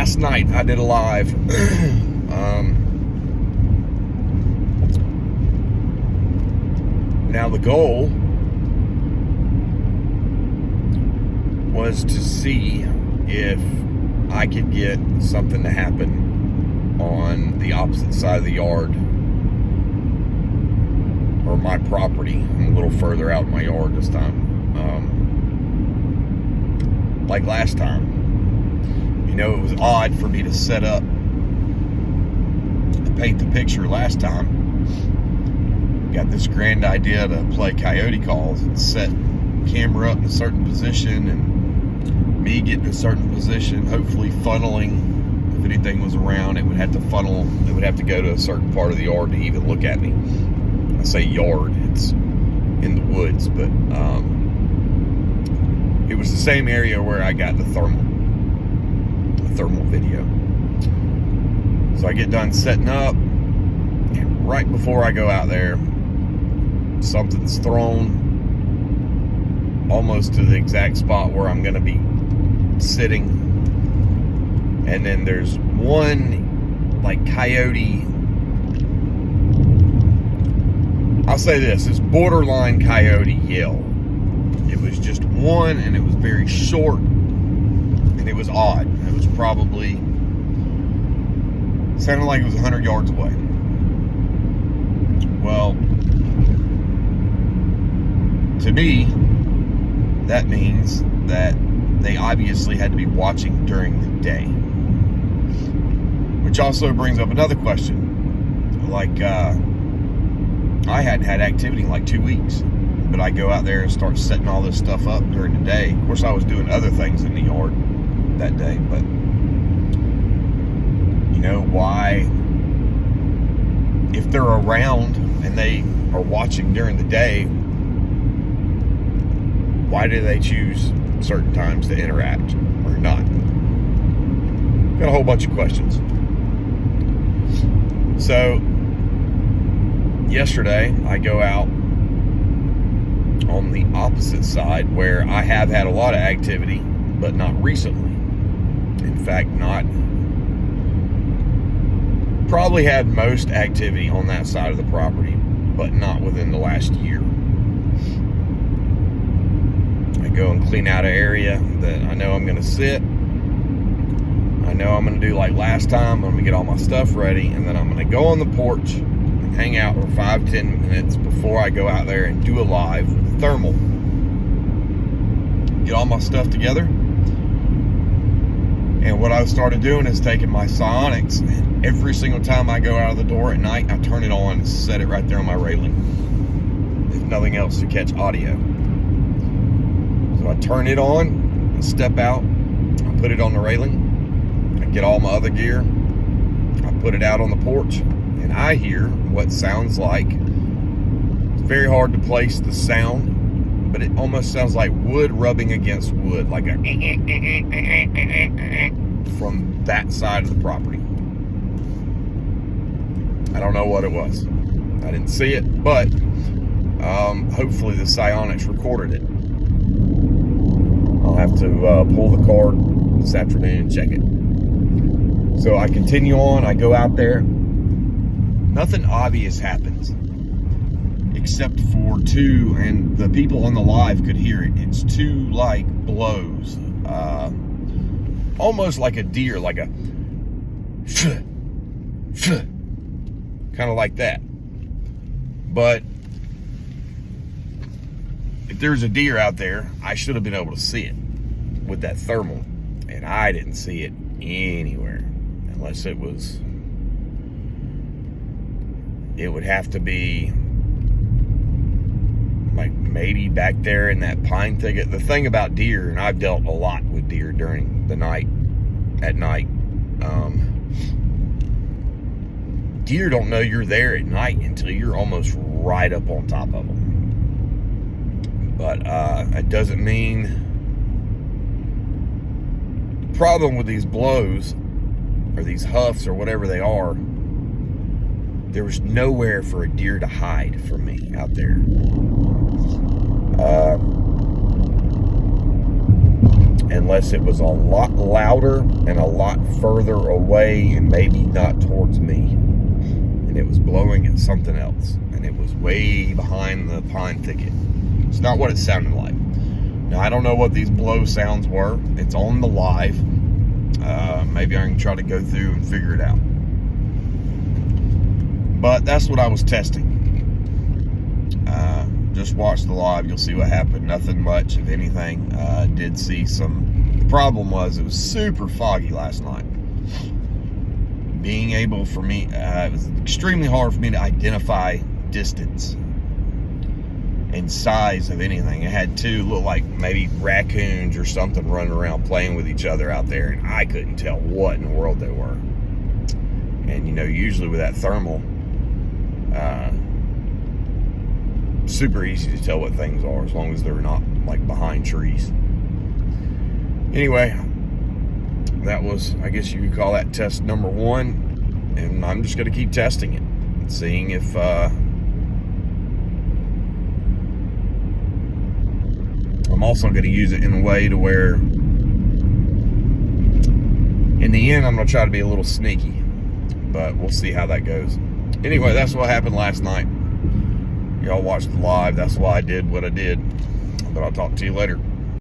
last night I did a live. Now the goal was to see if I could get something to happen on the opposite side of the yard, or my property. I'm a little further out in my yard this time. Like last time. You know, it was odd for me to set up and paint the picture last time. Got this grand idea to play coyote calls and set camera up in a certain position, and me getting a certain position, hopefully funneling. If anything was around, it would have to funnel. It would have to go to a certain part of the yard to even look at me. I say yard, it's in the woods, but it was the same area where I got the thermal video. So I get done setting up, and right before I go out there, something's thrown almost to the exact spot where I'm going to be sitting. And then there's one like coyote. I'll say this, it's borderline coyote yell. It was just one, and it was very short, and it was odd. It was probably, sounded like it was 100 yards away. Well, to me, that means that they obviously had to be watching during the day. Which also brings up another question. Like, I hadn't had activity in like 2 weeks, but I go out there and start setting all this stuff up during the day. Of course, I was doing other things in the yard that day, but you know, why, if they're around and they are watching during the day, why do they choose certain times to interact or not? Got a whole bunch of questions. So yesterday I go out on the opposite side where I have had a lot of activity, but not recently. In fact, probably had most activity on that side of the property, but not within the last year. I go and clean out an area that I know I'm going to sit. I know I'm going to do like last time. I'm going to get all my stuff ready, and then I'm going to go on the porch and hang out for 5-10 minutes before I go out there and do a live with the thermal. Get all my stuff together. And what I started doing is taking my Psionics, and every single time I go out of the door at night, I turn it on and set it right there on my railing. If nothing else, to catch audio. So I turn it on, I step out, I put it on the railing, I get all my other gear, I put it out on the porch, and I hear what sounds like, it's very hard to place the sound, but it almost sounds like wood rubbing against wood, like a from that side of the property. I don't know what it was. I didn't see it, but hopefully the Psionics recorded it. I'll have to pull the card this afternoon and check it. So I continue on, I go out there. Nothing obvious happens, except for two, and the people on the live could hear it. It's two like blows, almost like a deer, like a kind of like that. But if there's a deer out there, I should have been able to see it with that thermal, and I didn't see it anywhere, unless it would have to be like maybe back there in that pine thicket. The thing about deer, and I've dealt a lot with deer during the night, at night, deer don't know you're there at night until you're almost right up on top of them. But it doesn't mean, the problem with these blows or these huffs or whatever they are, there was nowhere for a deer to hide from me out there. unless it was a lot louder and a lot further away and maybe not towards me. And it was blowing at something else. And it was way behind the pine thicket. It's not what it sounded like. Now, I don't know what these blow sounds were. It's on the live. Maybe I can try to go through and figure it out. But that's what I was testing. Just watch the live. You'll see what happened. Nothing much, if anything. Did see some. The problem was it was super foggy last night. Being able for me, it was extremely hard for me to identify distance and size of anything. It had two look like maybe raccoons or something running around playing with each other out there, and I couldn't tell what in the world they were. And you know, usually with that thermal, super easy to tell what things are as long as they're not like behind trees. Anyway, that was, I guess you could call that test number 1, and I'm just going to keep testing it and seeing if I'm also going to use it in a way to where in the end I'm going to try to be a little sneaky, but we'll see how that goes. Anyway, that's what happened last night. Y'all watched the live. That's why I did what I did. But I'll talk to you later.